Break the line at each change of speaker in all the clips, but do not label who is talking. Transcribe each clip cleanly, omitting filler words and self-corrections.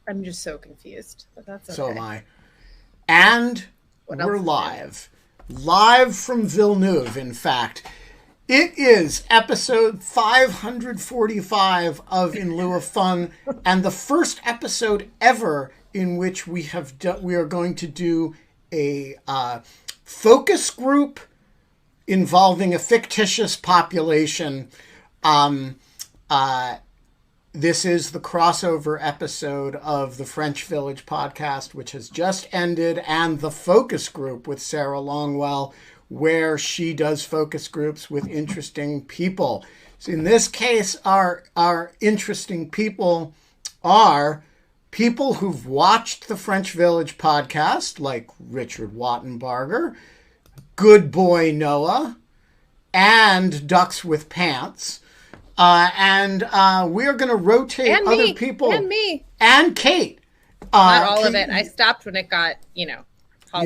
I'm just so confused, but that's okay.
So am I. And we're live. Live from Villeneuve, in fact. It is episode 545 of In Lieu of Fun, and the first episode ever in which we are going to do a focus group involving a fictitious population. This is the crossover episode of the French Village podcast, which has just ended, and the focus group with Sarah Longwell, where she does focus groups with interesting people. So in this case, our interesting people are people who've watched the French Village podcast, like Richard Wattenbarger, Good Boy Noah, and Ducks with Pants. And we are going to rotate
and
other
me,
people.
And me.
And Kate.
Not all of it. I stopped when it got,
You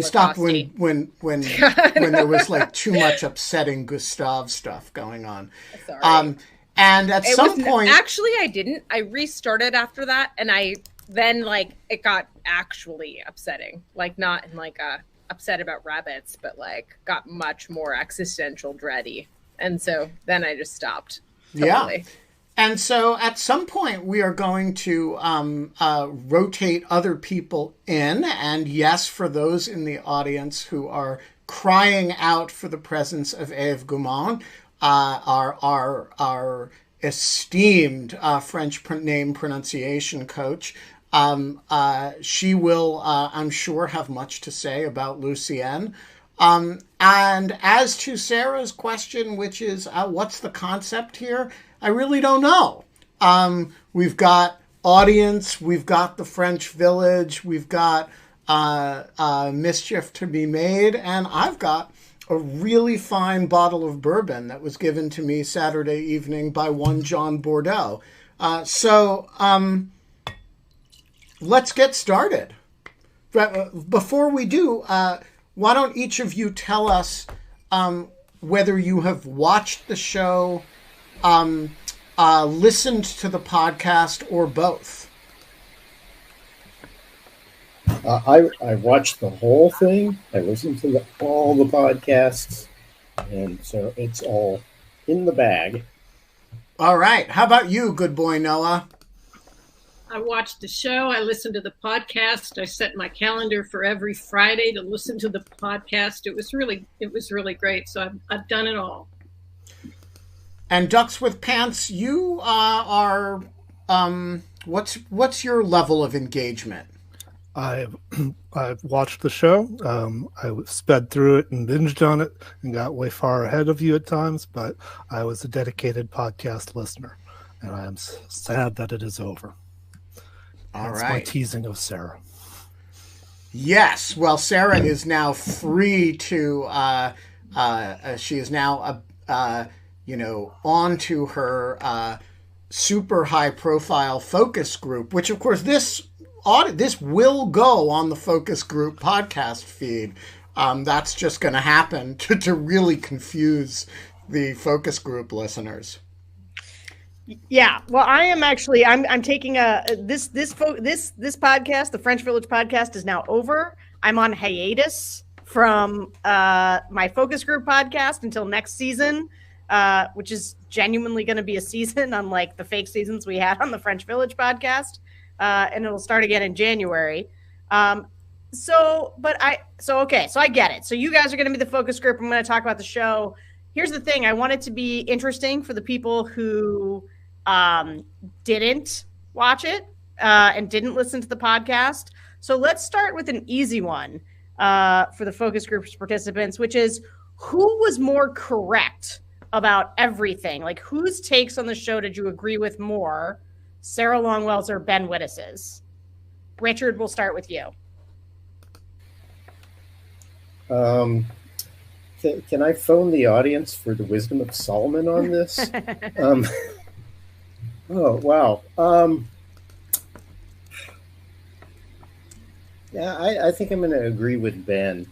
stopped when there was like too much upsetting Gustav stuff going on.
Sorry.
And at some point...
Actually, I didn't. I restarted after that, and then it got actually upsetting. Like, not in like a upset about rabbits, but like got much more existential dready. And so then I just stopped. Totally.
Yeah. And so at some point we are going to rotate other people in. And yes, for those in the audience who are crying out for the presence of Eve Goumont, our esteemed French name pronunciation coach, she will, I'm sure, have much to say about Lucienne. And as to Sarah's question, which is, what's the concept here? I really don't know. We've got audience, we've got the French Village, we've got mischief to be made, and I've got a really fine bottle of bourbon that was given to me Saturday evening by one John Bordeaux. So let's get started. Before we do... why don't each of you tell us whether you have watched the show, listened to the podcast, or both?
I watched the whole thing. I listened to all the podcasts, and so it's all in the bag.
All right. How about you, good boy Noah?
I watched the show. I listened to the podcast. I set my calendar for every Friday to listen to the podcast. It was really great. So I've done it all.
And Ducks with Pants, you are what's your level of engagement?
I've watched the show. I sped through it and binged on it and got way far ahead of you at times, but I was a dedicated podcast listener, and I am sad that it is over. That's my teasing of Sarah.
Yes. Well, Sarah is now free to, she is now, on to her super high profile focus group, which of course this will go on the focus group podcast feed. That's just going to happen to really confuse the focus group listeners.
Yeah, well, I am actually. I'm taking this podcast, the French Village podcast, is now over. I'm on hiatus from my focus group podcast until next season, which is genuinely going to be a season, unlike the fake seasons we had on the French Village podcast, and it'll start again in January. So I get it. So you guys are going to be the focus group. I'm going to talk about the show. Here's the thing: I want it to be interesting for the people who didn't watch it and didn't listen to the podcast. So let's start with an easy one for the focus group's participants, which is who was more correct about everything? Like, whose takes on the show did you agree with more, Sarah Longwell's or Ben Wittes's? Richard, we'll start with you.
Can I phone the audience for the wisdom of Solomon on this? Oh, wow. Yeah, I think I'm going to agree with Ben,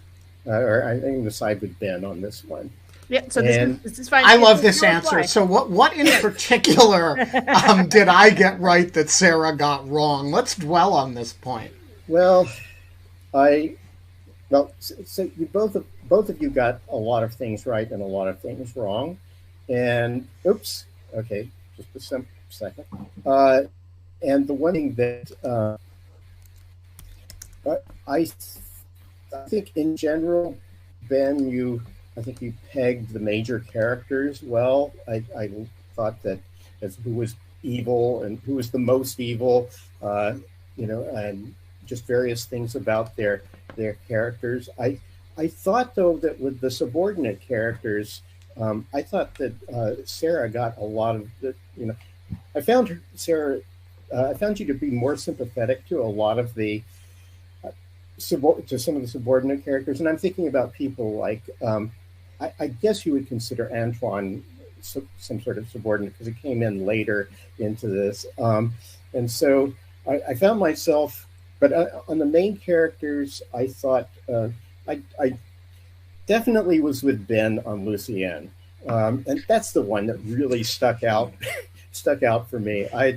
or I'm going to side with Ben on this one.
Yeah, so
And
this is fine.
I love this
Your
answer.
reply.
So what in particular did I get right that Sarah got wrong? Let's dwell on this point.
well, so you both of you got a lot of things right and a lot of things wrong. And oops, okay, just a second. And the one thing that I think in general, Ben, I think you pegged the major characters well. I thought that as who was evil and who was the most evil, and just various things about their characters. I thought though that with the subordinate characters, I thought that Sarah got a lot of the. I found her, Sarah. I found you to be more sympathetic to a lot of the to some of the subordinate characters, and I'm thinking about people like I guess you would consider Antoine some sort of subordinate because it came in later into this, and so I found myself. But on the main characters, I thought I definitely was with Ben on Lucienne, and that's the one that really stuck out for me.
I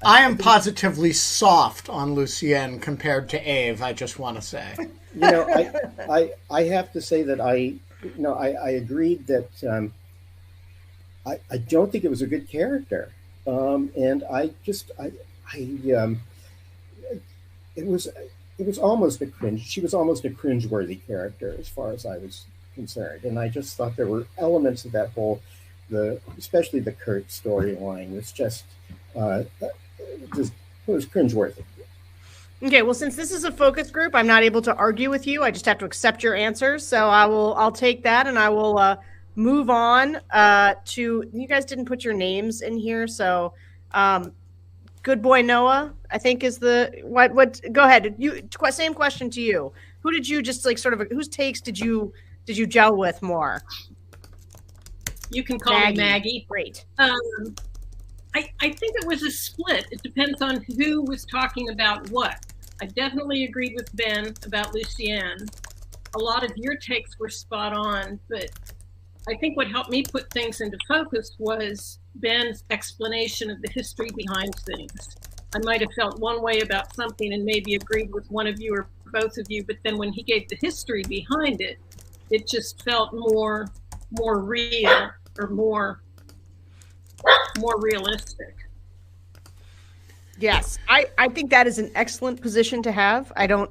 am positively soft on Lucienne compared to Ave, I just want to say.
I have to say that I agreed that I don't think it was a good character, and it was almost a cringe. She was almost a cringeworthy character as far as I was concerned, and I just thought there were elements of that whole, especially the Kurt storyline was just it was cringeworthy.
Okay, well, since this is a focus group, I'm not able to argue with you. I just have to accept your answers. So I'll take that, and I will move on to. You guys didn't put your names in here, so. Good boy Noah, I think is the what go ahead. Same question to you. Who did you just whose takes did you gel with more?
You can call me Maggie.
Great.
I think it was a split. It depends on who was talking about what. I definitely agreed with Ben about Lucienne. A lot of your takes were spot on, but I think what helped me put things into focus was Ben's explanation of the history behind things. I might have felt one way about something and maybe agreed with one of you or both of you, but then when he gave the history behind it, it just felt more real or more realistic.
Yes, I think that is an excellent position to have. I don't,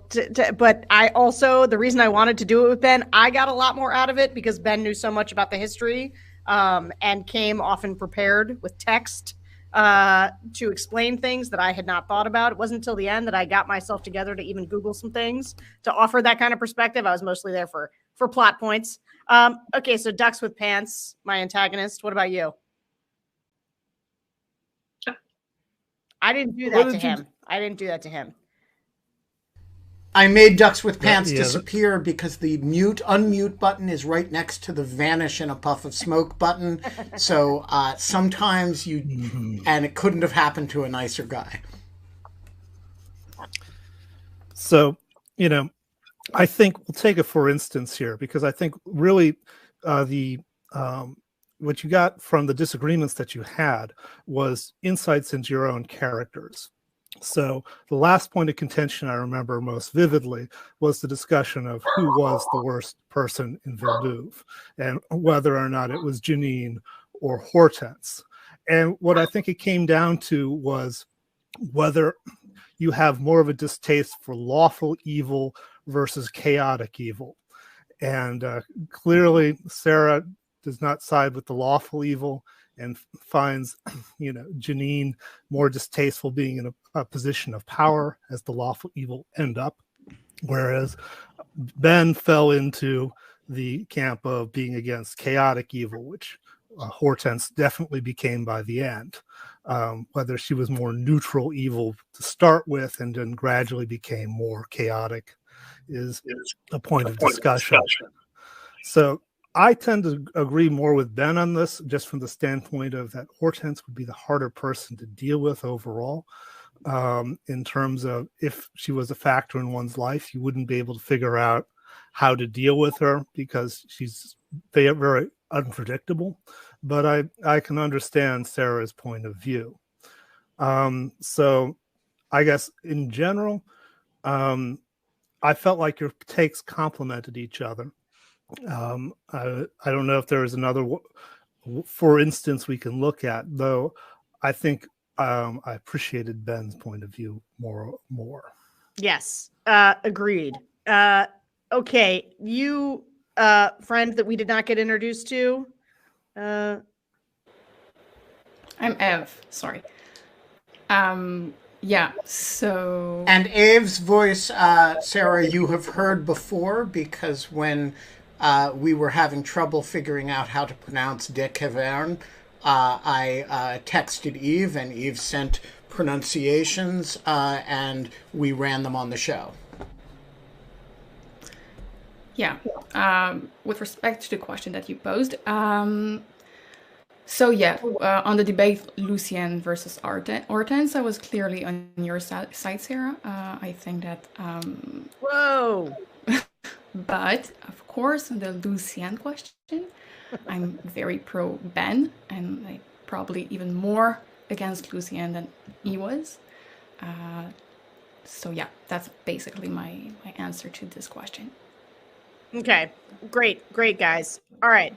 but I also, the reason I wanted to do it with Ben, I got a lot more out of it because Ben knew so much about the history and came often prepared with text to explain things that I had not thought about. It wasn't until the end that I got myself together to even Google some things to offer that kind of perspective. I was mostly there for plot points. Okay, so Ducks with Pants, my antagonist. What about you? I didn't do that to him. I didn't do that to him.
I made Ducks with Pants disappear because the unmute button is right next to the vanish in a puff of smoke button. So sometimes and it couldn't have happened to a nicer guy.
So, I think we'll take it for instance here, because I think really what you got from the disagreements that you had was insights into your own characters. So the last point of contention I remember most vividly was the discussion of who was the worst person in Villeneuve and whether or not it was Janine or Hortense. And what I think it came down to was whether you have more of a distaste for lawful evil versus chaotic evil. And clearly Sarah does not side with the lawful evil and finds, Janine more distasteful being in a position of power as the lawful evil end up. Whereas Ben fell into the camp of being against chaotic evil, which Hortense definitely became by the end. Whether she was more neutral evil to start with and then gradually became more chaotic is a point of discussion. So I tend to agree more with Ben on this, just from the standpoint of that Hortense would be the harder person to deal with overall. In terms of if she was a factor in one's life, you wouldn't be able to figure out how to deal with her because she's they are very unpredictable. But I can understand Sarah's point of view. So I guess in general, I felt like your takes complemented each other. I don't know if there is another, for instance, we can look at, though. I think I appreciated Ben's point of view more.
Yes, agreed. Okay, you friend that we did not get introduced to.
I'm Ev. Sorry. Yeah. So.
And Abe's voice, Sarah, you have heard before, because when we were having trouble figuring out how to pronounce De Cavern, I texted Eve, and Eve sent pronunciations, and we ran them on the show.
Yeah. With respect to the question that you posed, so yeah, on the debate Lucien versus Hortense, I was clearly on your side, Sarah. I think that.
Whoa.
But of course, the Lucien question, I'm very pro Ben, and like probably even more against Lucien than he was. So yeah, that's basically my answer to this question.
Okay, great, guys. All right.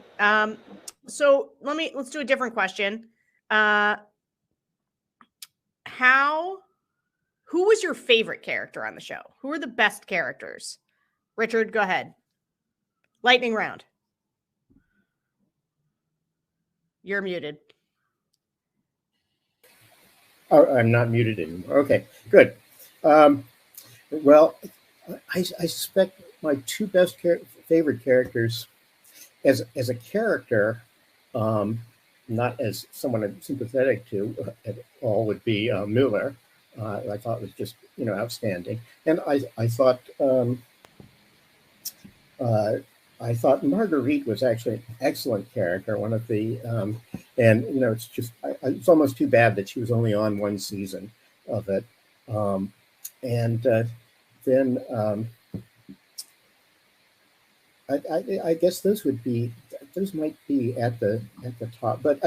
So let's do a different question. Who was your favorite character on the show? Who were the best characters? Richard, go ahead. Lightning round. You're muted.
Oh, I'm not muted anymore. Okay, good. Well, I suspect my two best favorite characters, as a character, not as someone I'm sympathetic to at all, would be Mueller. I thought was just outstanding, and I thought Marguerite was actually an excellent character. One of the and it's just it's almost too bad that she was only on one season of it, and then I guess those might be at the top. But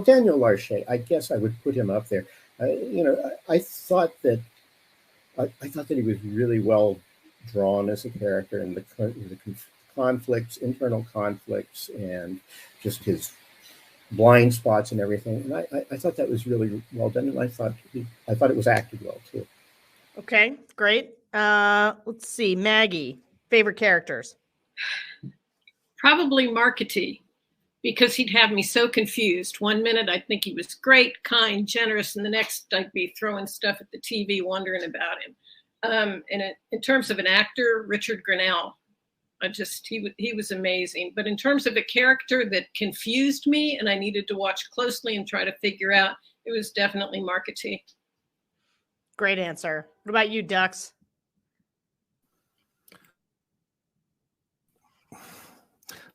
Daniel Larche, I guess I would put him up there. I thought that he was really well drawn as a character, and the conflicts, internal conflicts, and just his blind spots and everything. And I thought that was really well done, and I thought it was acted well too.
Okay, great. Let's see, Maggie, favorite characters.
Probably Marketing, because he'd have me so confused. One minute I'd think he was great, kind, generous, and the next I'd be throwing stuff at the TV, wondering about him. And in terms of an actor, Richard Grinnell, he was amazing. But in terms of a character that confused me and I needed to watch closely and try to figure out, it was definitely Marketing.
Great answer. What about you, Dux?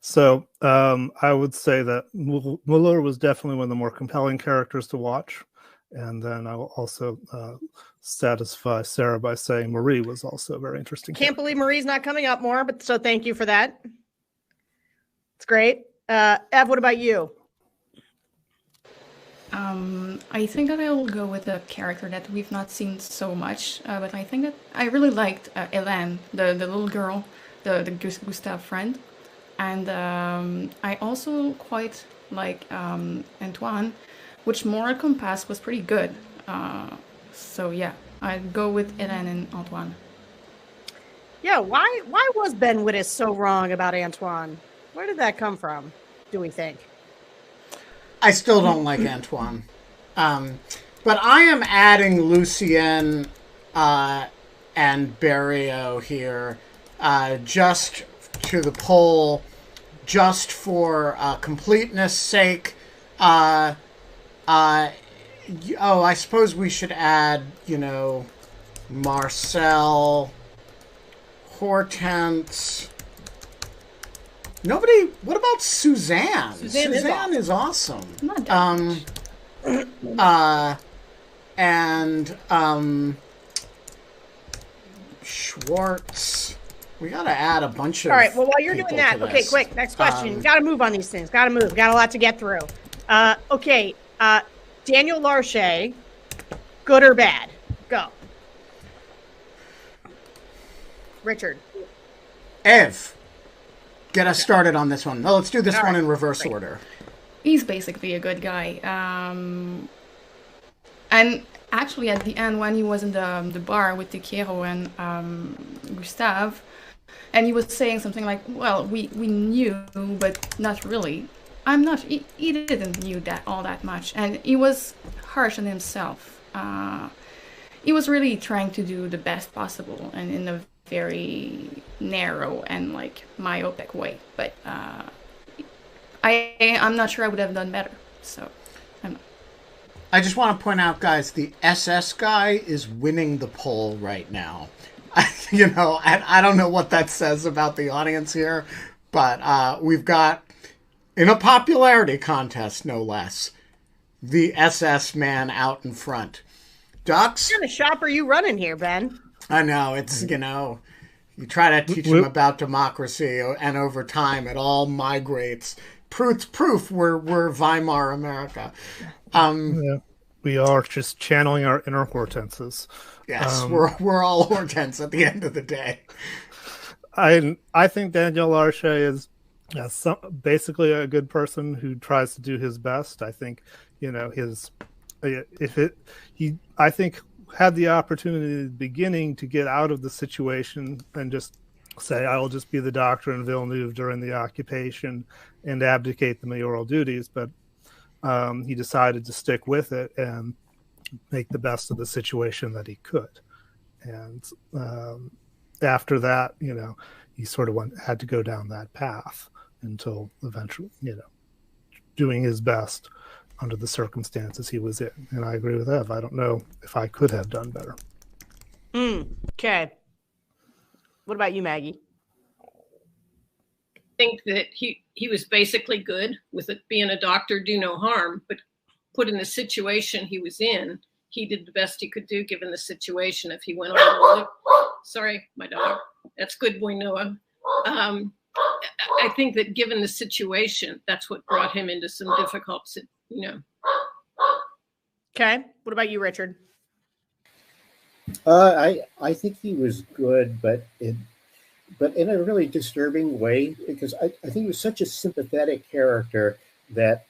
So I would say that Mueller was definitely one of the more compelling characters to watch. And then I will also satisfy Sarah by saying Marie was also a very interesting
Can't believe Marie's not coming up more, but so thank you for that. It's great. Ev, what about you?
I think that I will go with a character that we've not seen so much, but I think that I really liked Hélène, the little girl, the Gustave friend. And I also quite like Antoine, which moral compass was pretty good. So yeah, I'd go with Hélène and Antoine.
Yeah, why was Ben Wittes so wrong about Antoine? Where did that come from, do we think?
I still don't like Antoine. But I am adding Lucien and Barrio here just to the poll, just for completeness sake. I suppose we should add, Marcel, Hortense. Nobody. What about Suzanne? Suzanne is awesome.
Not that much.
And Schwartz. We got to add a bunch of.
All right. Well, while you're doing
people
that,
to
okay,
this.
quick. Next question. Got to move on these things. Got to move. Got a lot to get through. Okay. Daniel Larche, good or bad? Go. Richard.
Ev, get us started on this one. No, let's do this
All
one
right.
in reverse
Great.
order.
He's basically a good guy. And actually, at the end, when he was in the bar with Tequero and Gustave, and he was saying something like, "Well, we knew, but not really." I'm not. He didn't knew that all that much, and he was harsh on himself. He was really trying to do the best possible, and in a very narrow and like myopic way. But I'm not sure I would have done better. So.
I just want to point out, guys, the SS guy is winning the poll right now. I don't know what that says about the audience here, but we've got, in a popularity contest, no less, the SS man out in front. Ducks?
What kind of shop are you running here, Ben?
I know, it's, you try to teach them about democracy, and over time it all migrates. Proof we're Weimar America.
Yeah, we are just channeling our inner Hortenses.
Yes, we're all Hortense at the end of the day.
I think Daniel Larche is basically a good person who tries to do his best. I think I think had the opportunity at the beginning to get out of the situation and just say, I will just be the doctor in Villeneuve during the occupation and abdicate the mayoral duties, but he decided to stick with it and make the best of the situation that he could. And after that, he sort of had to go down that path until eventually, doing his best under the circumstances he was in. And I agree with Ev. I don't know if I could have done better.
Okay. What about you, Maggie?
I think that he was basically good with it being a doctor, do no harm, but put in the situation he was in, he did the best he could do given the situation. If he went on, sorry, my dog. That's good boy Noah. I think that given the situation, that's what brought him into some difficult,
Okay. What about you, Richard?
I think he was good, but in a really disturbing way, because I think he was such a sympathetic character that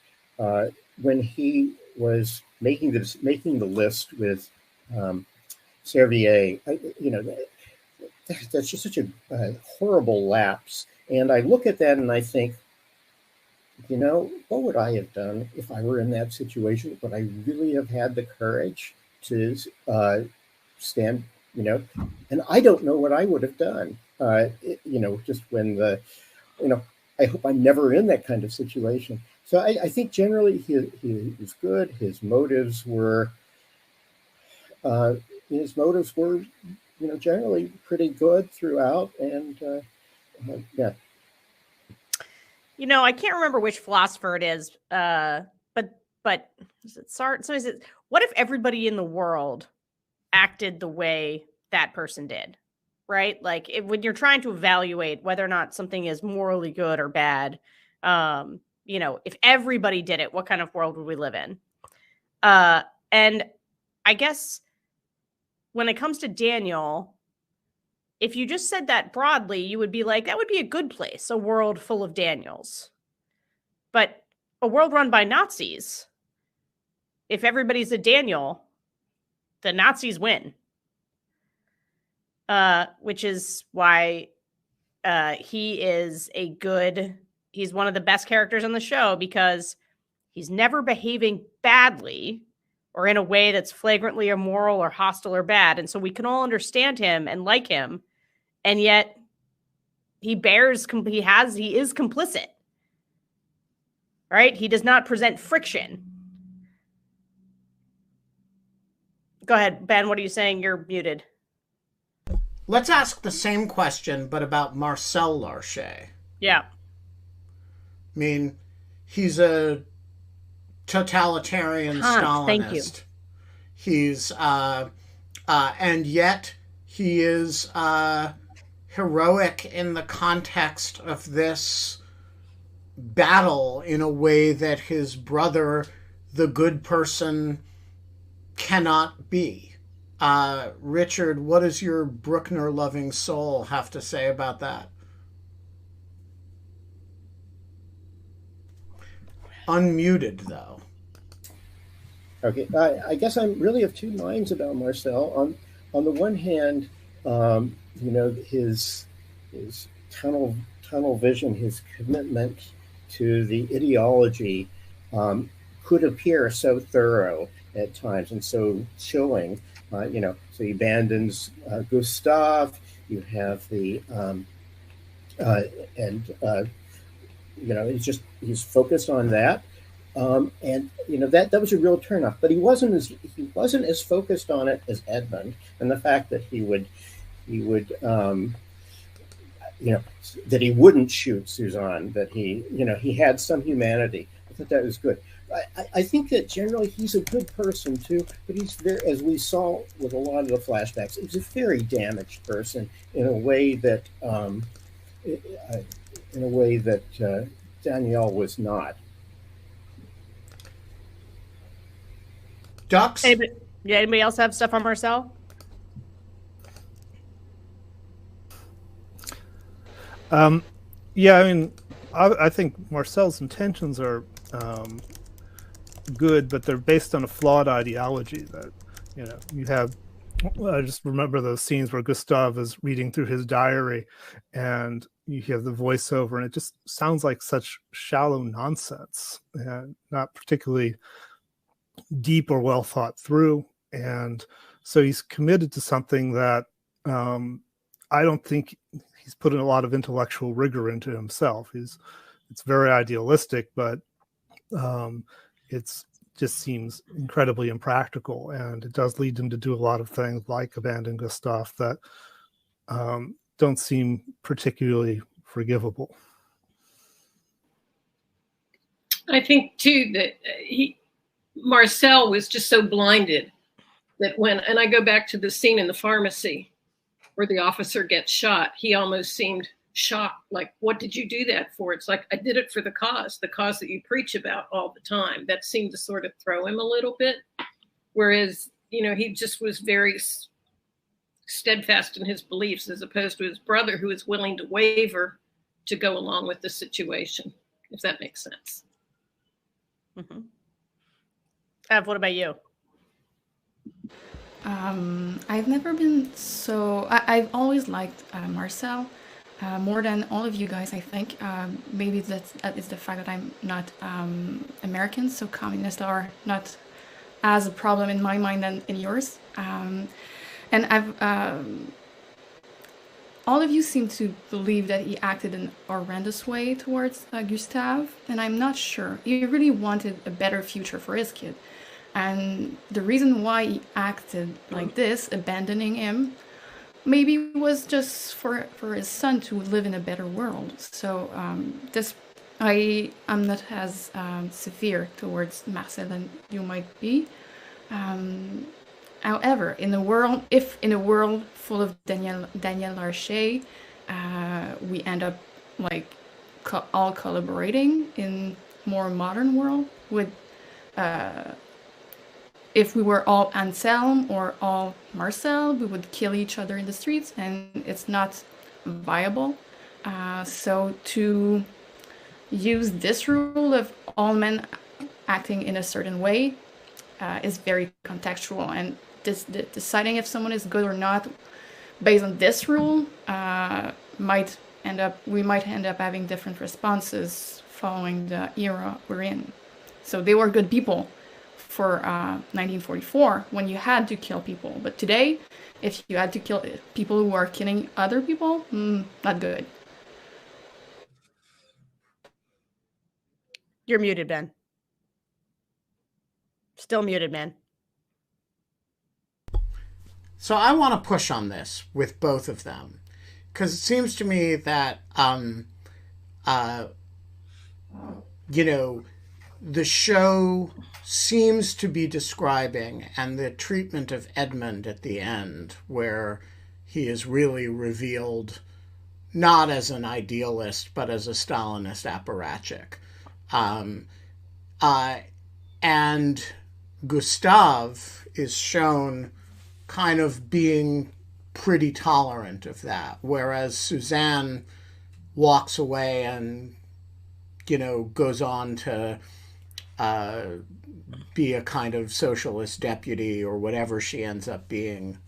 when he was making the list with Servier, that's just such a horrible lapse. And I look at that and I think, what would I have done if I were in that situation? Would I really have had the courage to stand, and I don't know what I would have done. Just when I hope I'm never in that kind of situation. So I think generally he was good. His motives were, generally pretty good throughout. And yeah.
I can't remember which philosopher it is, but is it Sartre? So is it? What if everybody in the world acted the way that person did? Right? Like when you're trying to evaluate whether or not something is morally good or bad, if everybody did it, what kind of world would we live in? And I guess when it comes to Daniel, if you just said that broadly, you would be like, that would be a good place, a world full of Daniels. But a world run by Nazis, if everybody's a Daniel, the Nazis win. Which is why he's one of the best characters on the show, because he's never behaving badly or in a way that's flagrantly immoral or hostile or bad. And so we can all understand him and like him. And yet he is complicit, right? He does not present friction. Go ahead, Ben. What are you saying? You're muted.
Let's ask the same question, but about Marcel Larche.
Yeah.
I mean, he's a totalitarian Stalinist.
Thank you.
He's, and yet he is heroic in the context of this battle in a way that his brother, the good person, cannot be. Richard, what does your Bruckner loving soul have to say about that? Unmuted, though.
Okay, I guess I'm really of two minds about Marcel. On the one hand, his tunnel vision, his commitment to the ideology could appear so thorough at times and so chilling. So he abandons Gustav. You have the he's focused on that. That was a real turnoff, but he wasn't as focused on it as Edmund, and the fact that he would that he wouldn't shoot Suzanne, that he had some humanity. I thought that was good. I think that generally he's a good person too, but he's very, as we saw with a lot of the flashbacks, he's a very damaged person in a way that Danielle was not.
Ducks?
Anybody else have stuff on Marcel?
I think Marcel's intentions are good, but they're based on a flawed ideology that, you have. I just remember those scenes where Gustav is reading through his diary and you hear the voiceover and it just sounds like such shallow nonsense and not particularly deep or well thought through. And so he's committed to something that I don't think he's putting a lot of intellectual rigor into himself. It's very idealistic, but it's just seems incredibly impractical, and it does lead him to do a lot of things like abandon Gustav that don't seem particularly forgivable.
I think too that Marcel was just so blinded that and I go back to the scene in the pharmacy where the officer gets shot, he almost seemed shocked, like, what did you do that for? It's like, I did it for the cause that you preach about all the time. That seemed to sort of throw him a little bit. Whereas, he just was very steadfast in his beliefs, as opposed to his brother, who is willing to waver to go along with the situation, if that makes sense.
Mm-hmm. Ev, what about you?
I've never been so... I've always liked Marcel more than all of you guys, I think. Maybe it's the fact that I'm not American, so communists are not as a problem in my mind than in yours. And all of you seem to believe that he acted in a horrendous way towards Gustave, and I'm not sure. He really wanted a better future for his kid. And the reason why he acted like this, abandoning him, maybe was just for his son to live in a better world. So I'm not as severe towards Marcel than you might be. However, in a world full of Daniel Larcher, we end up like all collaborating in more modern world with. If we were all Anselm or all Marcel, we would kill each other in the streets, and it's not viable. So to use this rule of all men acting in a certain way is very contextual, and deciding if someone is good or not based on this rule we might end up having different responses following the era we're in. So they were good people for 1944 when you had to kill people, but today if you had to kill people who are killing other people, not good.
You're muted, Ben. Still muted, man.
So I want to push on this with both of them, because it seems to me that the show seems to be describing, and the treatment of Edmund at the end, where he is really revealed not as an idealist, but as a Stalinist apparatchik. Um, and Gustav is shown kind of being pretty tolerant of that, whereas Suzanne walks away and, goes on to be a kind of socialist deputy or whatever she ends up being.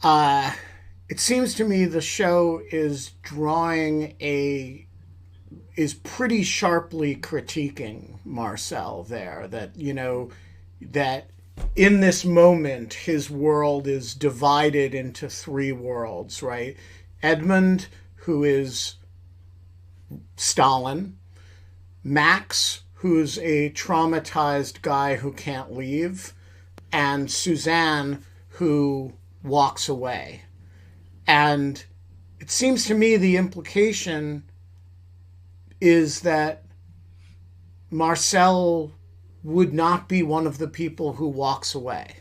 It seems to me the show is pretty sharply critiquing Marcel there, that, that in this moment his world is divided into three worlds, right? Edmund, who is Stalin, Max, who's a traumatized guy who can't leave, and Suzanne, who walks away. And it seems to me the implication is that Marcel would not be one of the people who walks away,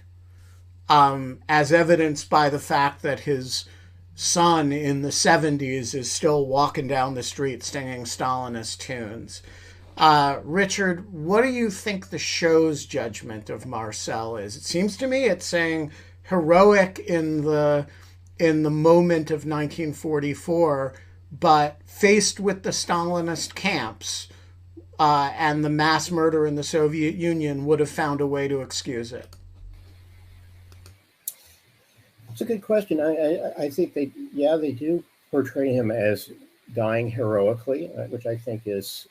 as evidenced by the fact that his son in the 70s is still walking down the street singing Stalinist tunes. Richard, what do you think the show's judgment of Marcel is? It seems to me it's saying heroic in the moment of 1944, but faced with the Stalinist camps and the mass murder in the Soviet Union, would have found a way to excuse it.
It's a good question. I think they do portray him as dying heroically, which I think is,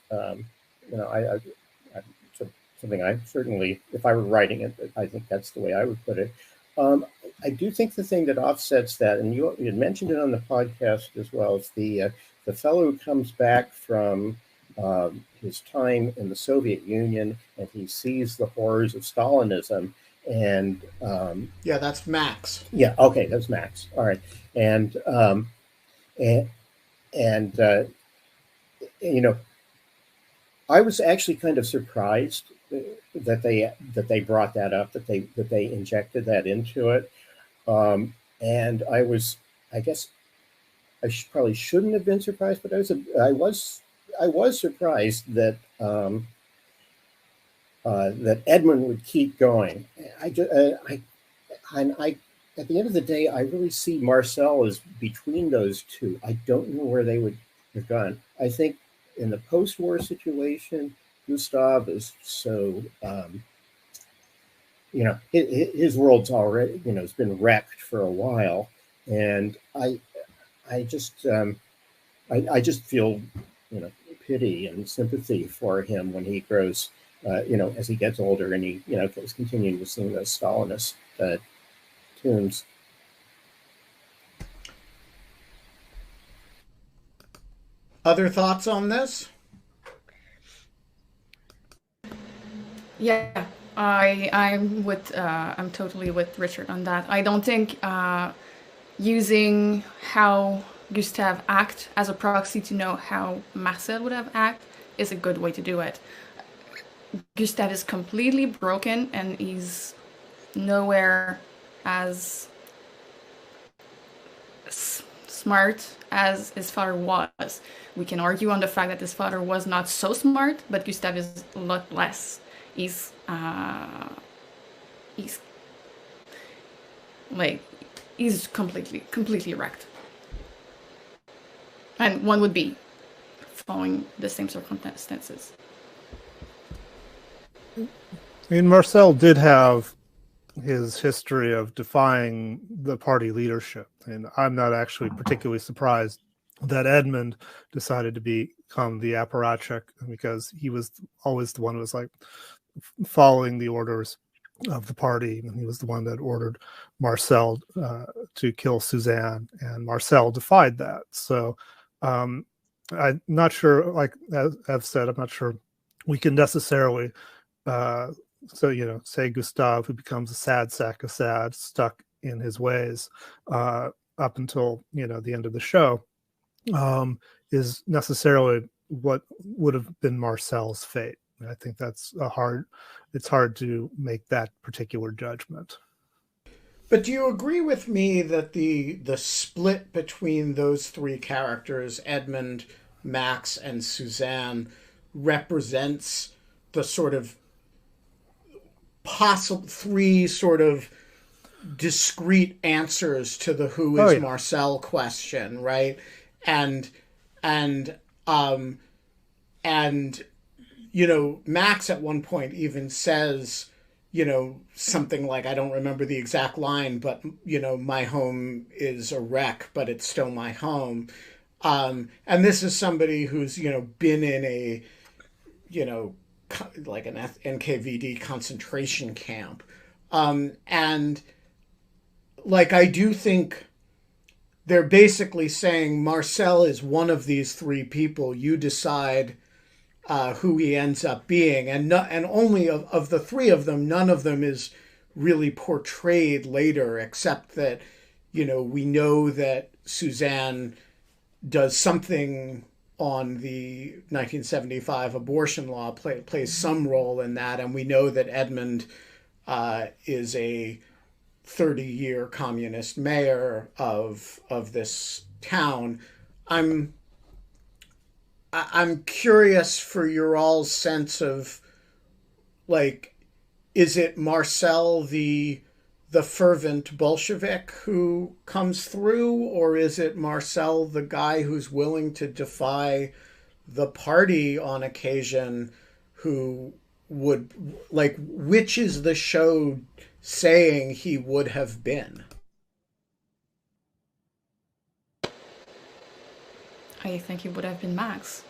something I certainly, if I were writing it, I think that's the way I would put it. I do think the thing that offsets that, and you had mentioned it on the podcast as well, is the fellow who comes back from his time in the Soviet Union and he sees the horrors of Stalinism. And
that's Max.
Yeah, okay, that's Max. All right, and I was actually kind of surprised that they brought that up, that they injected that into it, and I guess I probably shouldn't have been surprised, but I was surprised that. That Edmund would keep going. At the end of the day, I really see Marcel as between those two. I don't know where they would have gone. I think in the post-war situation, Gustav is so, his world's already, has been wrecked for a while, and I just feel, pity and sympathy for him when he grows. As he gets older and he, is continuing to sing those Stalinist tunes.
Other thoughts on this?
Yeah, I'm totally with Richard on that. I don't think using how Gustav act as a proxy to know how Marcel would have act is a good way to do it. Gustav is completely broken and he's nowhere as smart as his father was. We can argue on the fact that his father was not so smart, but Gustav is a lot less. He's completely wrecked. And one would be following the same circumstances.
I mean, Marcel did have his history of defying the party leadership, and I'm not actually particularly surprised that Edmund decided to become the apparatchik, because he was always the one who was like following the orders of the party, and he was the one that ordered Marcel to kill Suzanne, and Marcel defied that. So I'm not sure, like as I've said, I'm not sure we can necessarily say Gustav, who becomes a sad sack of sad, stuck in his ways up until the end of the show, is necessarily what would have been Marcel's fate. I think it's hard to make that particular judgment.
But do you agree with me that the split between those three characters, Edmund, Max, and Suzanne, represents the sort of possible three sort of discrete answers to the who is Marcel question, right? And you know, Max at one point even says, you know, something like, I don't remember the exact line, but, you know, my home is a wreck, but it's still my home. And this is somebody who's, you know, been in a, you know, like an NKVD concentration camp. And like, I do think they're basically saying Marcel is one of these three people. You decide who he ends up being, and only of the three of them, none of them is really portrayed later, except that, you know, we know that Suzanne does something on the 1975 abortion law, plays some role in that, and we know that Edmund is a 30-year communist mayor of this town. I'm curious for your all's sense of, like, is it Marcel the fervent Bolshevik who comes through, or is it Marcel the guy who's willing to defy the party on occasion, who would, like, which is the show saying he would have been?
I think he would have been Max.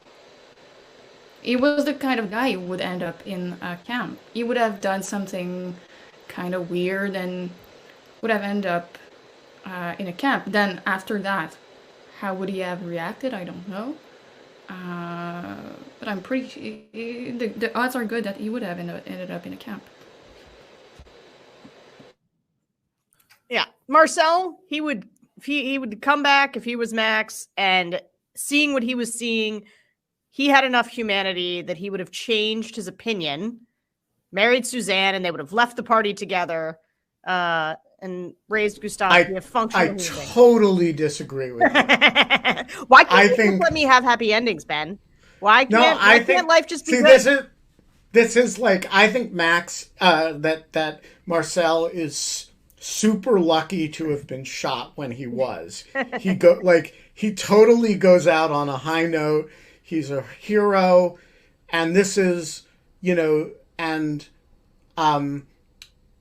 He was the kind of guy who would end up in a camp. He would have done something kind of weird and would have ended up in a camp. Then after that, how would he have reacted? I don't know. But I'm pretty... The odds are good that he would have ended up in a camp.
Yeah. Marcel, he would come back if he was Max, and seeing what he was seeing, he had enough humanity that he would have changed his opinion, married Suzanne, and they would have left the party together, and raised Gustave to be a functional human.
I totally disagree with you.
Why can't you just let me have happy endings, Ben? Why can't life just be good?
This is like, I think Max, that Marcel is super lucky to have been shot when he was. He totally goes out on a high note. He's a hero, and this is, you know, and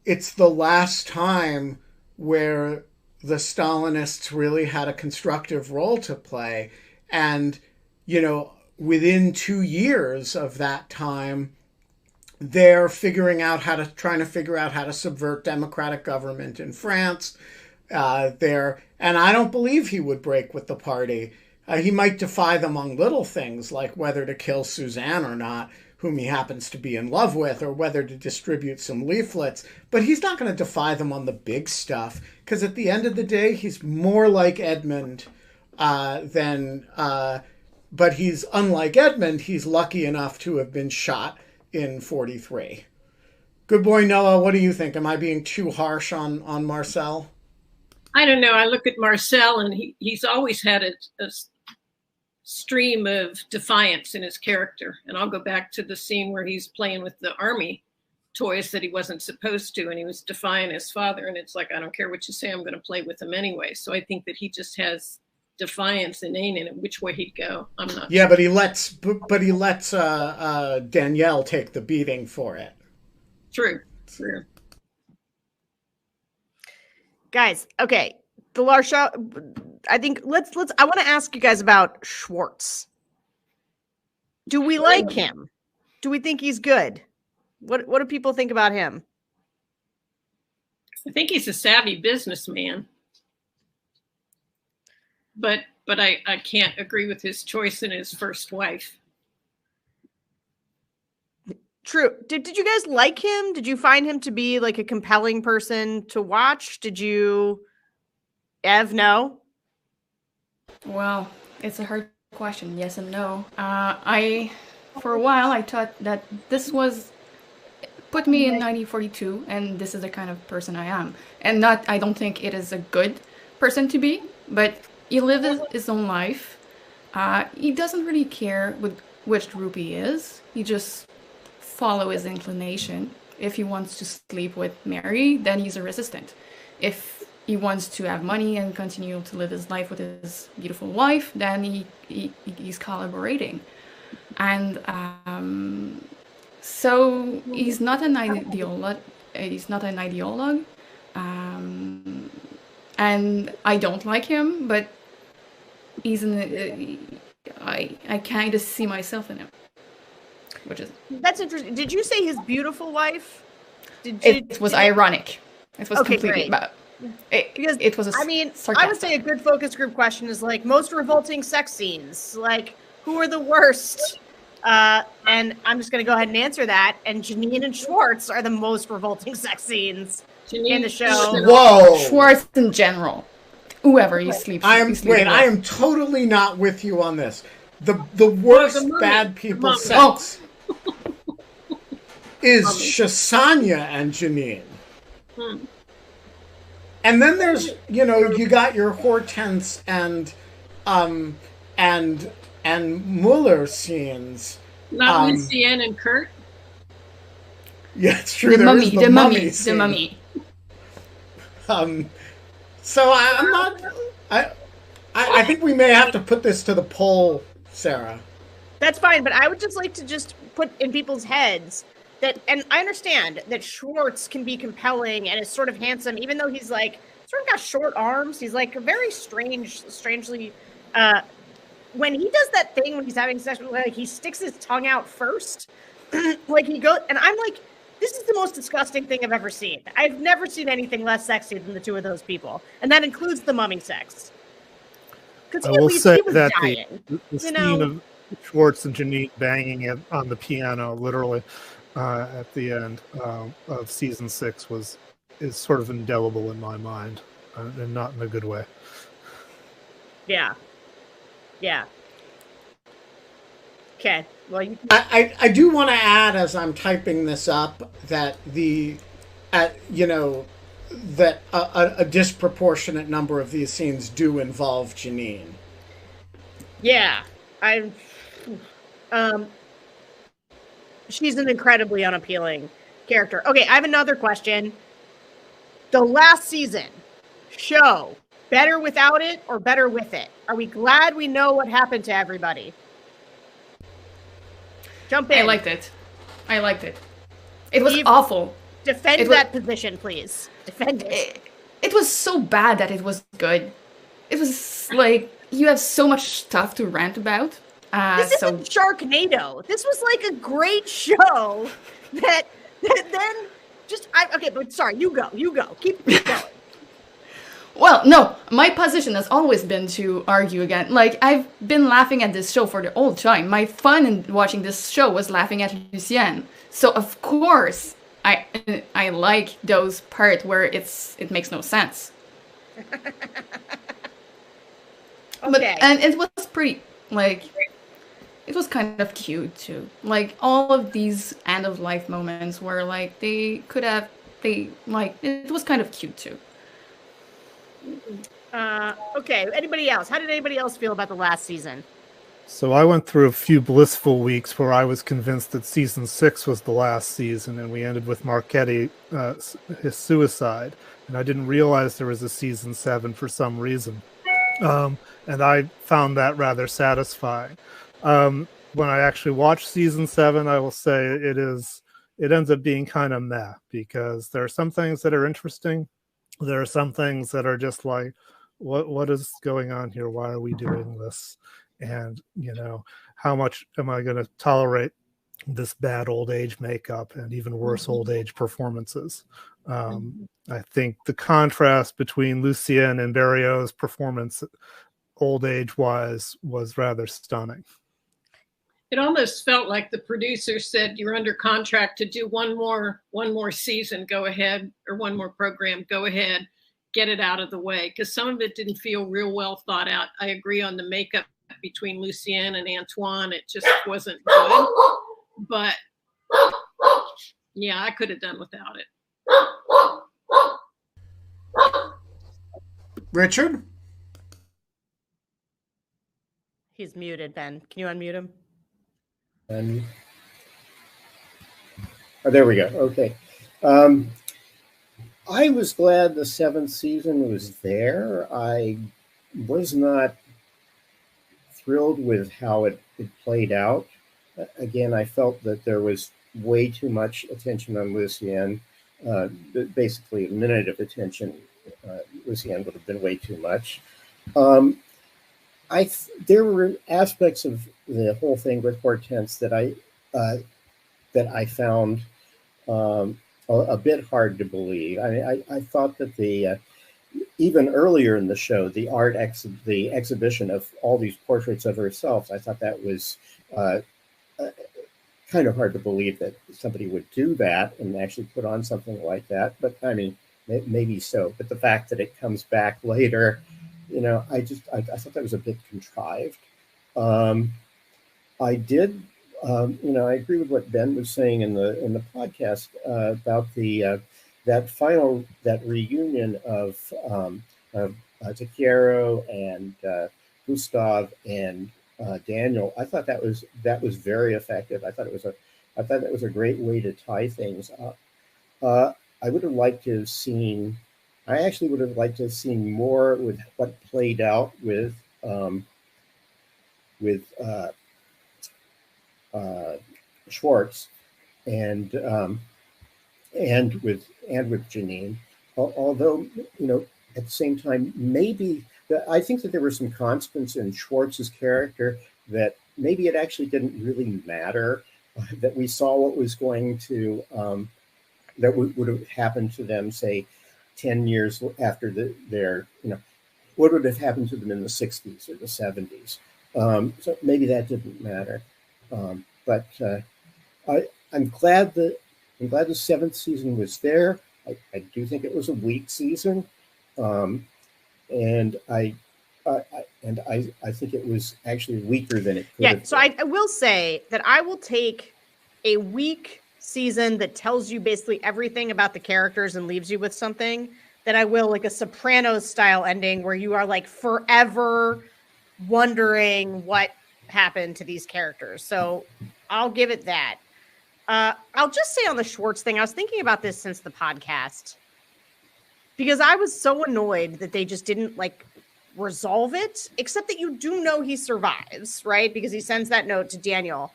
it's the last time where the Stalinists really had a constructive role to play. And, you know, within 2 years of that time, they're trying to figure out how to subvert democratic government in France. And I don't believe he would break with the party. He might defy them on little things, like whether to kill Suzanne or not, whom he happens to be in love with, or whether to distribute some leaflets. But he's not going to defy them on the big stuff, because at the end of the day, he's more like Edmund but he's unlike Edmund. He's lucky enough to have been shot in 43. Good boy, Noah, what do you think? Am I being too harsh on Marcel?
I don't know. I look at Marcel, and he's always had a stream of defiance in his character. And I'll go back to the scene where he's playing with the army toys that he wasn't supposed to, and he was defying his father. And it's like, I don't care what you say, I'm going to play with him anyway. So I think that he just has defiance innate in it. Which way he'd go, I'm not sure.
But he lets Danielle take the beating for it.
True.
Guys, okay. The Larsha, I think I want to ask you guys about Schwartz. Do we like him? Do we think he's good? What do people think about him?
I think he's a savvy businessman. But I can't agree with his choice in his first wife.
True. Did you guys like him? Did you find him to be like a compelling person to watch? Did you, Ev, no?
Well, it's a hard question. Yes and no. For a while, I thought that this was put me in 1942, and this is the kind of person I am. And I don't think it is a good person to be, but he lives his own life. He doesn't really care with which group he is. He just follow his inclination. If he wants to sleep with Mary, then he's a resistant. If he wants to have money and continue to live his life with his beautiful wife, then he's collaborating. And so he's not an ideologue. And I don't like him, but I kind of see myself in him, which is
That's interesting. Did you say his beautiful wife?
It was ironic. It was
Okay,
completely
great.
about.
Because
It was.
I mean, I
sarcastic.
would say a good focus group question is like most revolting sex scenes. Like, who are the worst? And I'm just going to go ahead and answer that. And Janine and Schwartz are the most revolting sex scenes in the show.
Whoa!
Schwartz in general. Whoever you sleep.
I am
you sleep with.
I am totally not with you on this. The worst
the mummy.
bad people
The
sex is Shasanya and Janine. And then there's you got your Hortense and Mueller scenes.
Not Lucienne and Kurt.
Yeah, it's true.
The mummy. The mummy.
scene.
The mummy.
So I'm not. I think we may have to put this to the poll, Sarah.
That's fine, but I would just like to put in people's heads that, and I understand that Schwartz can be compelling and is sort of handsome, even though he's like sort of got short arms. He's like a very strangely. When he does that thing when he's having sex, like he sticks his tongue out first, like he goes, and I'm like, this is the most disgusting thing I've ever seen. I've never seen anything less sexy than the two of those people, and that includes the mummy sex. Because
I will say that
dying,
the scene of Schwartz and Janine banging it on the piano, literally, at the end of season 6 is sort of indelible in my mind, and not in a good way.
Yeah. Okay. Well,
I do want to add, as I'm typing this up, that that a disproportionate number of these scenes do involve Janine.
Yeah, she's an incredibly unappealing character. Okay, I have another question. The last season show, better without it or better with it? Are we glad we know what happened to everybody? Jump in.
I liked it. It was awful.
Defend that position, please. Defend it.
It was so bad that it was good. It was like you have so much stuff to rant about.
This isn't Sharknado. This was like a great show that then just okay, but sorry, you go. Keep going.
Well, no, my position has always been to argue again. Like, I've been laughing at this show for the whole time. My fun in watching this show was laughing at Lucienne. So, of course, I like those parts where it makes no sense.
Okay.
And it was pretty, like, it was kind of cute, too. Like, all of these end-of-life moments where, like, it was kind of cute, too.
Okay. Anybody else? How did anybody else feel about the last season?
So I went through a few blissful weeks where I was convinced that season 6 was the last season, and we ended with Marchetti, his suicide. And I didn't realize there was a season 7 for some reason. And I found that rather satisfying. When I actually watched season 7, I will say it ends up being kind of meh, because there are some things that are interesting. There are some things that are just like, what is going on here? Why are we doing this? And, how much am I going to tolerate this bad old age makeup and even worse old age performances? I think the contrast between Lucienne and Berriot's performance old age wise was rather stunning.
It almost felt like the producer said, you're under contract to do one more season, go ahead, or one more program, go ahead, get it out of the way. Because some of it didn't feel real well thought out. I agree on the makeup between Lucienne and Antoine. It just wasn't good. But Yeah, I could have done without it.
Richard?
He's muted, Ben. Can you unmute him?
And there we go. Okay. I was glad the 7th season was there. I was not thrilled with how it played out. Again, I felt that there was way too much attention on Lucien. Basically, a minute of attention, Lucien would have been way too much. There were aspects of the whole thing with Hortense that I found a bit hard to believe. I thought that even earlier in the show, the exhibition of all these portraits of herself, I thought that was kind of hard to believe that somebody would do that and actually put on something like that. But I mean, maybe so. But the fact that it comes back later, I thought that was a bit contrived. I did. I agree with what Ben was saying in the podcast about that reunion of Takeru and Gustav and Daniel. I thought that was very effective. I thought that was a great way to tie things up. I would have liked to have seen. I actually would have liked to have seen more with what played out with Schwartz and with Janine. Although at the same time, maybe I think that there were some constants in Schwartz's character that maybe it actually didn't really matter. That we saw what was going to that would have happened to them, say, 10 years after what would have happened to them in the 60s or the 70s. So maybe that didn't matter. But I'm glad the 7th season was there. I do think it was a weak season, and I think it was actually weaker than it could have been.
So I will say that I will take a weak season that tells you basically everything about the characters and leaves you with something, that I will like a Sopranos style ending where you are like forever wondering what happened to these characters. So I'll give it that. I'll just say on the Schwartz thing, I was thinking about this since the podcast because I was so annoyed that they just didn't like resolve it, except that you do know he survives, right? Because he sends that note to Daniel.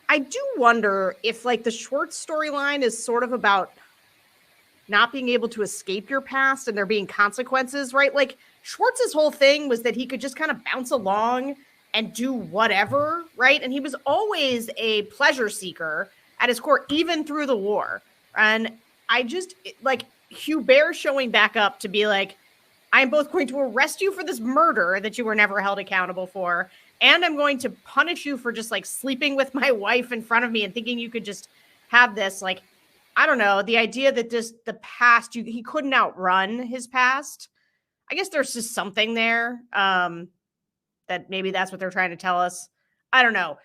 I do wonder if like the Schwartz storyline is sort of about not being able to escape your past and there being consequences, right? Like Schwartz's whole thing was that he could just kind of bounce along and do whatever, right? And he was always a pleasure seeker at his core, even through the war. And I just like Hubert showing back up to be like, I'm both going to arrest you for this murder that you were never held accountable for, and I'm going to punish you for just like sleeping with my wife in front of me and thinking you could just have this. Like, I don't know, the idea that just the past, he couldn't outrun his past. I guess there's just something there that maybe that's what they're trying to tell us. I don't know.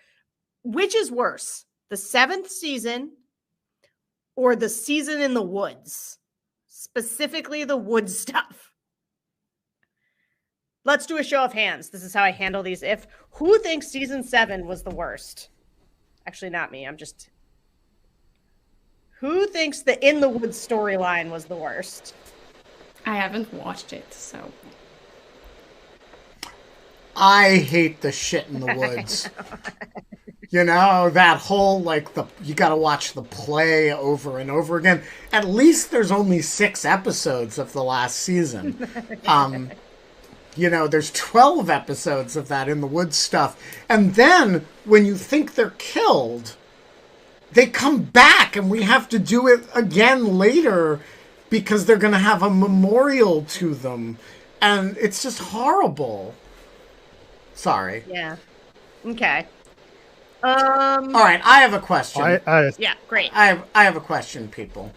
Which is worse, the 7th season or the season in the woods? Specifically the woods stuff. Let's do a show of hands. This is how I handle these. Who thinks season 7 was the worst? Actually, not me. Who thinks the In the Woods storyline was the worst?
I haven't watched it, so.
I hate the shit in the woods. That whole, you gotta watch the play over and over again. At least there's only 6 episodes of the last season. There's 12 episodes of that In the Woods stuff. And then, when you think they're killed, they come back and we have to do it again later because they're going to have a memorial to them. And it's just horrible. Sorry.
Yeah. Okay.
All right, I have a question.
Yeah, great.
I have a question, people.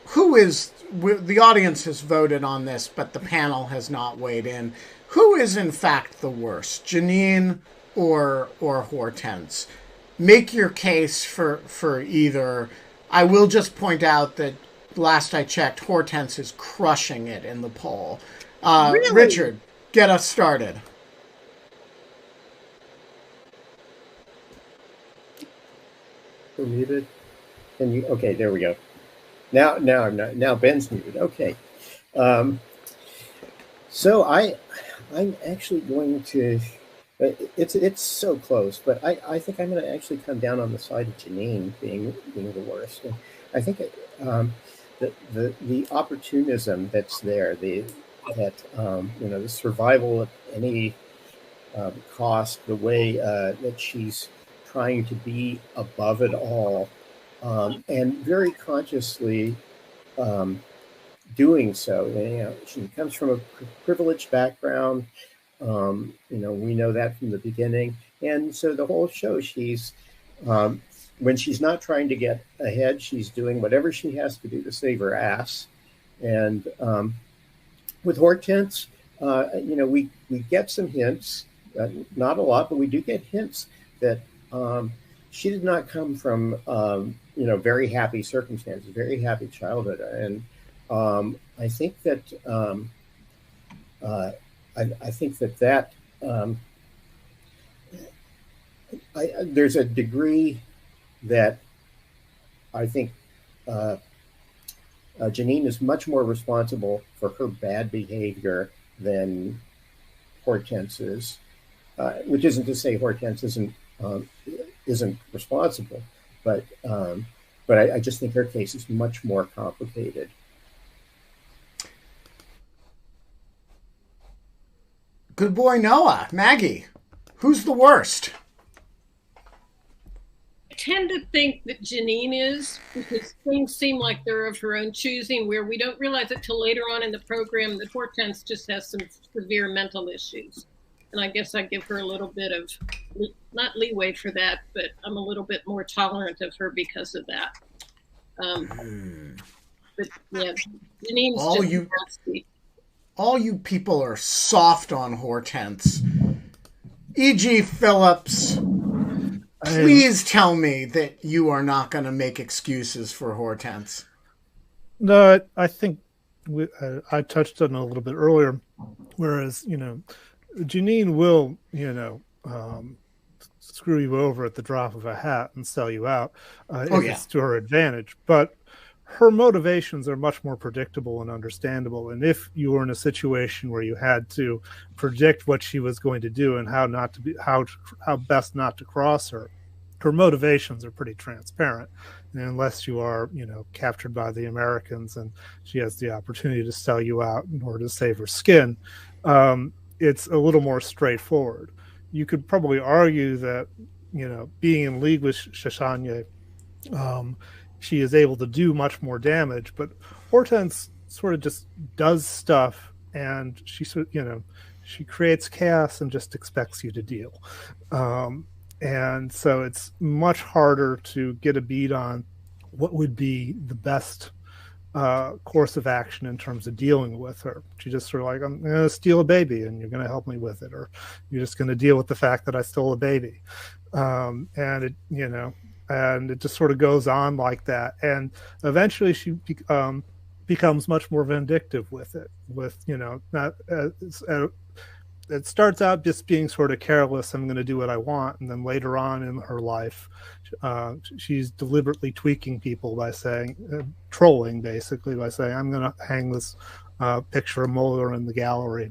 Who is... The audience has voted on this, but the panel has not weighed in. Who is, in fact, the worst? Janine or Hortense? make your case for either. I will just point out that last I checked, Hortense is crushing it in the poll.
Really?
Richard, get us started.
You're muted. Can you? Okay, there we go. Now Ben's muted. Okay. So I'm actually going to. It's so close, but I think I'm going to actually come down on the side of Janine being the worst. And I think the opportunism that's there, the survival at any cost, the way that she's trying to be above it all, and very consciously doing so. She comes from a privileged background. We know that from the beginning, and so the whole show, she's when she's not trying to get ahead, she's doing whatever she has to do to save her ass. And with Hortense, we get some hints, not a lot, but we do get hints that she did not come from very happy circumstances, very happy childhood, and I think that. I think that there's a degree that I think Janine is much more responsible for her bad behavior than Hortense is, which isn't to say Hortense isn't responsible, but I just think her case is much more complicated.
Good boy, Noah. Maggie, who's the worst?
I tend to think that Janine is, because things seem like they're of her own choosing, where we don't realize it till later on in the program that Hortense just has some severe mental issues. And I guess I give her a little bit of, not leeway for that, but I'm a little bit more tolerant of her because of that. But yeah, Janine's just nasty.
All you people are soft on Hortense. E.G. Phillips, please tell me that you are not going to make excuses for Hortense.
No, I think I touched on it a little bit earlier, whereas, Janine will, screw you over at the drop of a hat and sell you out if it's to her advantage. But her motivations are much more predictable and understandable. And if you were in a situation where you had to predict what she was going to do and how best not to cross her, her motivations are pretty transparent. And unless you are, captured by the Americans and she has the opportunity to sell you out in order to save her skin, it's a little more straightforward. You could probably argue that, being in league with Shashanya, she is able to do much more damage, but Hortense sort of just does stuff, and she creates chaos and just expects you to deal. And so it's much harder to get a beat on what would be the best course of action in terms of dealing with her. She just sort of like, I'm going to steal a baby and you're going to help me with it, or you're just going to deal with the fact that I stole a baby. And it just sort of goes on like that. And eventually she becomes much more vindictive with it, it starts out just being sort of careless. I'm going to do what I want. And then later on in her life, she's deliberately tweaking people by saying, trolling basically, by saying, I'm going to hang this picture of Mueller in the gallery.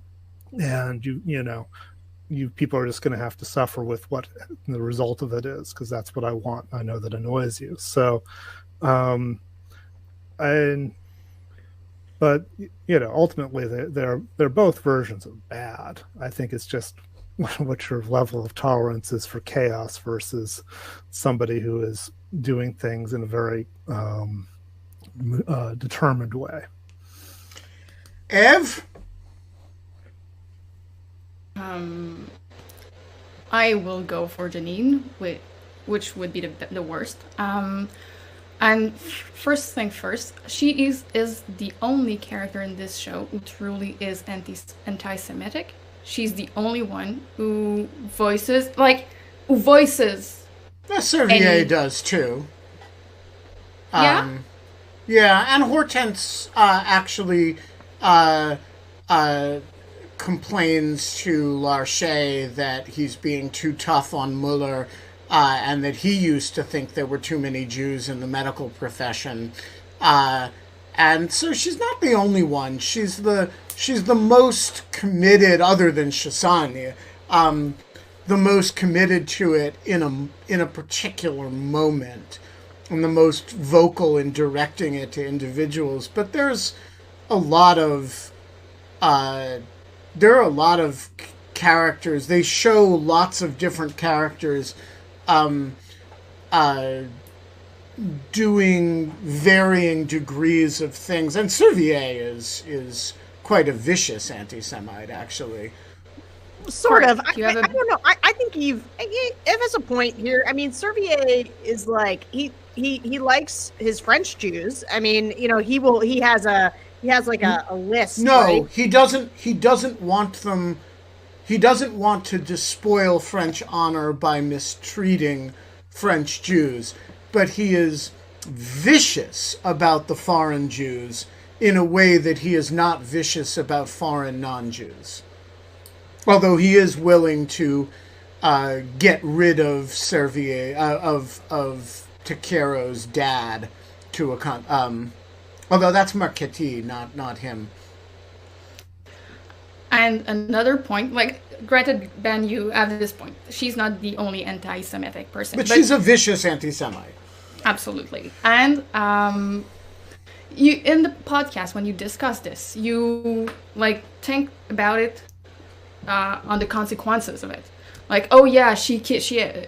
And you people are just going to have to suffer with what the result of it is, because that's what I want. I know that annoys you. So, but ultimately they're both versions of bad. I think it's just what your level of tolerance is for chaos versus somebody who is doing things in a very determined way.
Ev?
I will go for Janine, which would be the worst. And first thing first, she is the only character in this show who truly is anti-Semitic. She's the only one who voices
Servier does too.
Yeah?
Yeah, and Hortense actually complains to Larcher that he's being too tough on Muller, and that he used to think there were too many Jews in the medical profession. And so she's not the only one. She's the most committed, other than Shasanya, the most committed to it in a particular moment, and the most vocal in directing it to individuals. But there's a lot of there are a lot of characters. They show lots of different characters doing varying degrees of things. And Servier is quite a vicious anti-Semite, actually.
Sort of. I
Do you have a-
don't know. I think Eve has a point here. I mean, Servier is like he likes his French Jews. I mean, you know, he has like a list.
No,
right?
he doesn't want them. He doesn't want to despoil French honor by mistreating French Jews, but he is vicious about the foreign Jews in a way that he is not vicious about foreign non-Jews. Although he is willing to get rid of Servier, of Takero's dad to a although that's Marchetti, not him.
And another point, like, granted, Ben, you have this point. She's not the only anti-Semitic person.
But she's a vicious anti-Semite.
Absolutely. And you in the podcast, when you discuss this, you, like, think about it on the consequences of it. Like, oh yeah,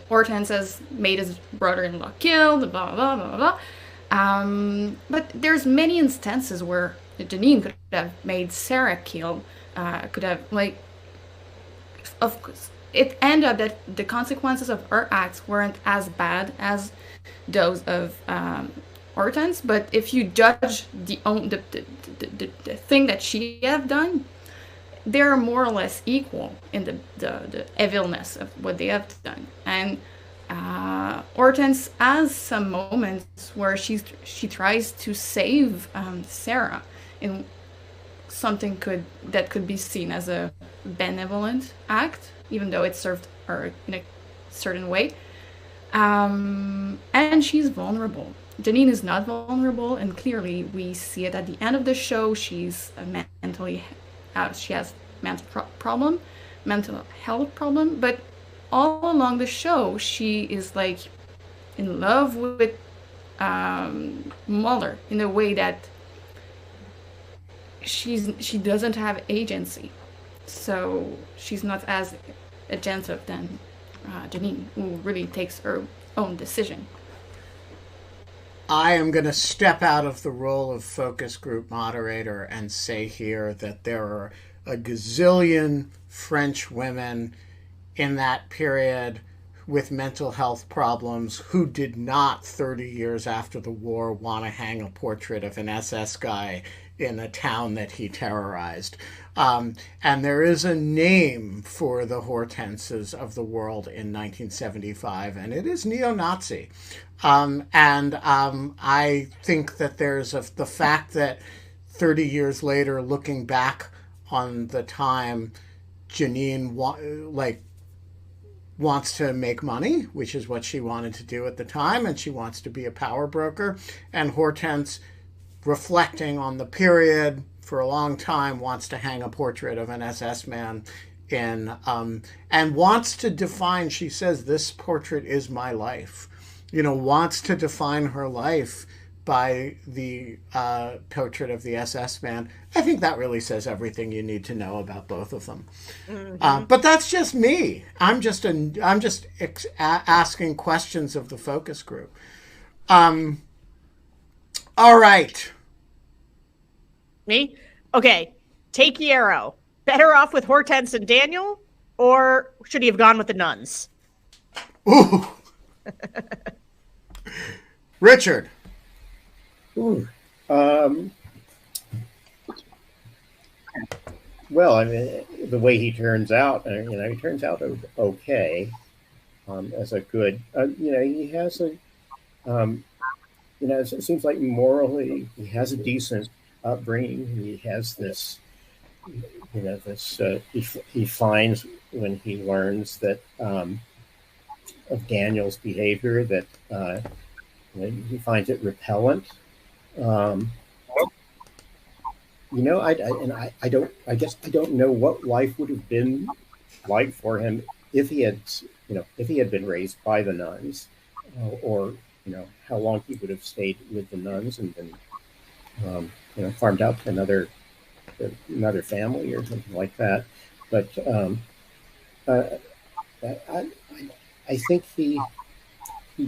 Hortense has made his brother-in-law killed, blah, blah, blah, blah, blah. But there's many instances where Janine could have made Sarah killed, could have, like, of course, it ended up that the consequences of her acts weren't as bad as those of Hortense. But if you judge the thing that she have done, they're more or less equal in the evilness of what they have done. And Hortense has some moments where she tries to save Sarah in something that could be seen as a benevolent act, even though it served her in a certain way. And she's vulnerable. Janine is not vulnerable, and clearly we see it at the end of the show. She's mentally she has mental health problem, but all along the show she is, like, in love with Muller in a way that she doesn't have agency, so she's not as agentive than Janine, who really takes her own decision.
I am going to step out of the role of focus group moderator and say here that there are a gazillion French women in that period with mental health problems who did not, 30 years after the war, want to hang a portrait of an SS guy in a town that he terrorized. And there is a name for the Hortenses of the world in 1975, and it is neo-Nazi. I think that there's the fact that 30 years later, looking back on the time, Janine wants to make money, which is what she wanted to do at the time, and she wants to be a power broker. And Hortense, reflecting on the period for a long time, wants to hang a portrait of an SS man and wants to define, she says, this portrait is my life. Wants to define her life by the portrait of the SS man. I think that really says everything you need to know about both of them. Mm-hmm. But that's just me. I'm just asking questions of the focus group. All right.
Me? Okay. Takiero. Better off with Hortense and Daniel, or should he have gone with the nuns?
Ooh. Richard.
Ooh. Well, I mean, the way he turns out, he turns out okay. as a good. He has a, it seems like morally he has a decent upbringing. He has this, he finds when he learns that of Daniel's behavior that he finds it repellent. I guess I don't know what life would have been like for him if he had been raised by the nuns, or how long he would have stayed with the nuns and been farmed out to another family or something like that. But I think he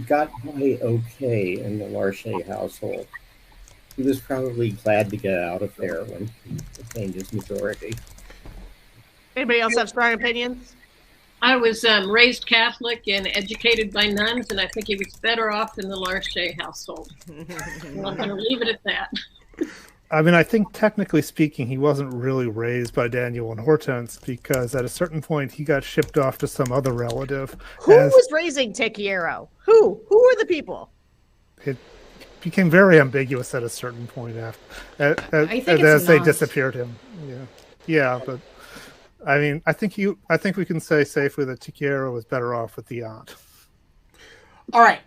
got by okay in the Larche household. He was probably glad to get out of there when he attained his majority.
Anybody else have strong opinions?
I was raised Catholic and educated by nuns, and I think he was better off in the Larche household. I'm going to leave it at that.
I mean, I think technically speaking, he wasn't really raised by Daniel and Hortense, because at a certain point he got shipped off to some other relative.
Who was raising Tequiero? Who were the people?
It became very ambiguous at a certain point as they disappeared him. Yeah, but I mean, I think we can say safely that Tequiero was better off with the aunt.
All right.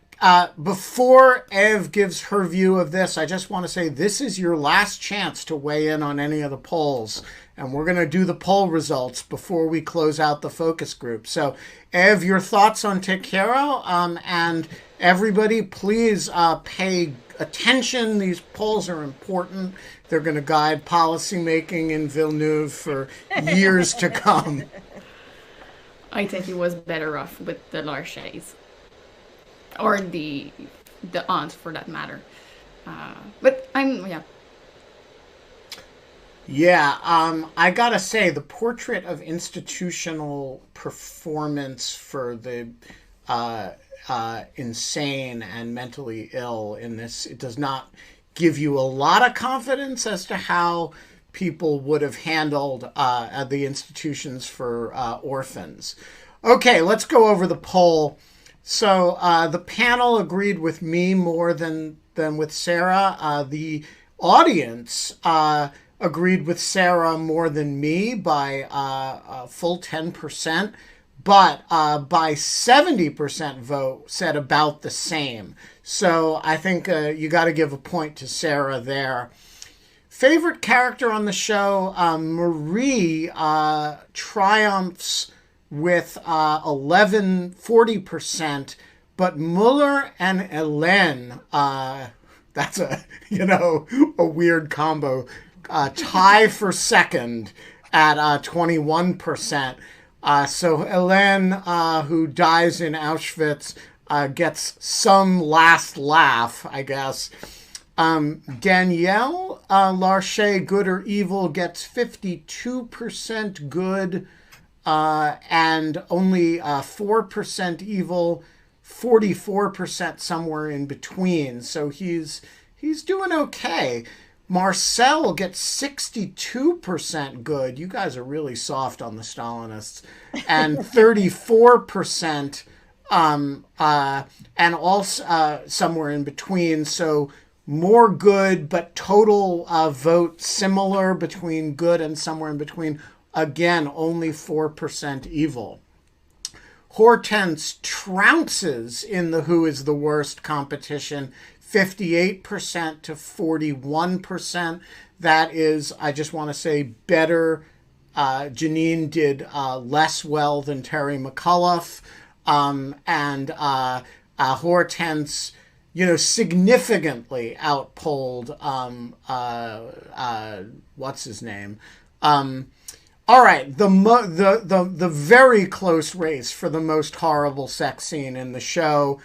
Before Ev gives her view of this, I just want to say this is your last chance to weigh in on any of the polls. And we're going to do the poll results before we close out the focus group. So, Ev, your thoughts on Tequiero? And everybody, please pay attention. These polls are important. They're going to guide policymaking in Villeneuve for years to come.
I think he was better off with the Larches. Or the aunt, for that matter. But
I gotta say, the portrait of institutional performance for the insane and mentally ill in this, it does not give you a lot of confidence as to how people would have handled the institutions for orphans. Okay, let's go over the poll. So the panel agreed with me more than with Sarah. The audience agreed with Sarah more than me by a full 10%, but by 70% vote said about the same. So I think you got to give a point to Sarah there. Favorite character on the show, Marie triumphs with 40%, but Muller and Hélène, that's a weird combo, tie for second at 21%. So Hélène, who dies in Auschwitz, gets some last laugh, I guess. Danielle Larche, good or evil, gets 52% good, and only 4% evil, 44% somewhere in between. So he's doing okay. Marcel gets 62% good. You guys are really soft on the Stalinists. And 34%, and also somewhere in between. So more good, but total vote similar between good and somewhere in between. Again, only 4% evil. Hortense trounces in the Who is the Worst competition, 58% to 41%. That is, I just want to say, better. Janine did less well than Terry McAuliffe. And Hortense, significantly outpolled, what's his name? All right, the very close race for the most horrible sex scene in the show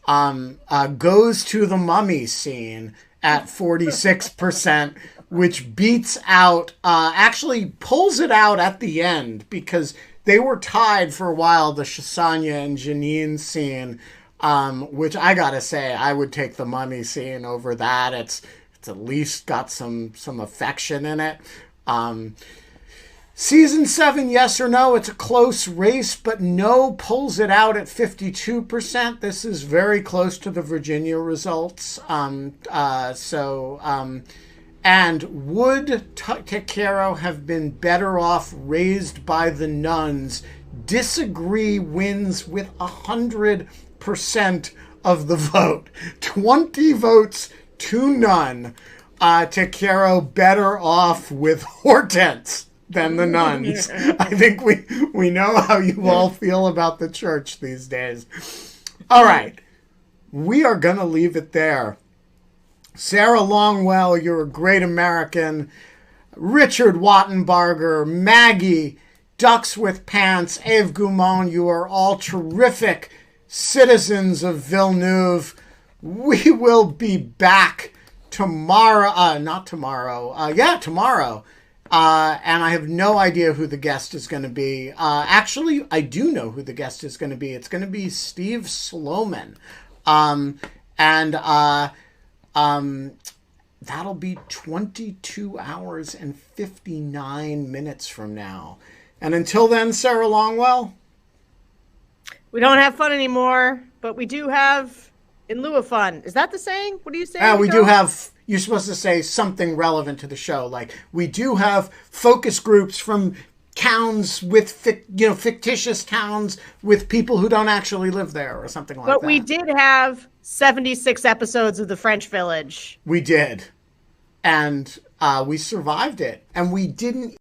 goes to the mummy scene at 46%, which beats out, actually pulls it out at the end, because they were tied for a while, the Shasanya and Janine scene, which I gotta say, I would take the mummy scene over that. It's at least got some affection in it. Season 7, yes or no? It's a close race, but no pulls it out at 52%. This is very close to the Virginia results. And would Takero have been better off raised by the nuns? Disagree wins with 100% of the vote. 20 votes to none. Takero better off with Hortense than the nuns. I think we know how you all feel about the church these days. All right. We are going to leave it there. Sarah Longwell, you're a great American. Richard Wattenbarger, Maggie, Ducks with Pants, Eve Goumon, you are all terrific citizens of Villeneuve. We will be back tomorrow. Tomorrow. And I have no idea who the guest is going to be. Actually, I do know who the guest is going to be. It's going to be Steve Sloman. That'll be 22 hours and 59 minutes from now. And until then, Sarah Longwell?
We don't have fun anymore, but we do have in lieu of fun. Is that the saying? What do you say?
We do have, you're supposed to say something relevant to the show. Like, we do have focus groups from towns with, fictitious towns with people who don't actually live there or something like that.
But we did have 76 episodes of The French Village.
We did. And we survived it. And we didn't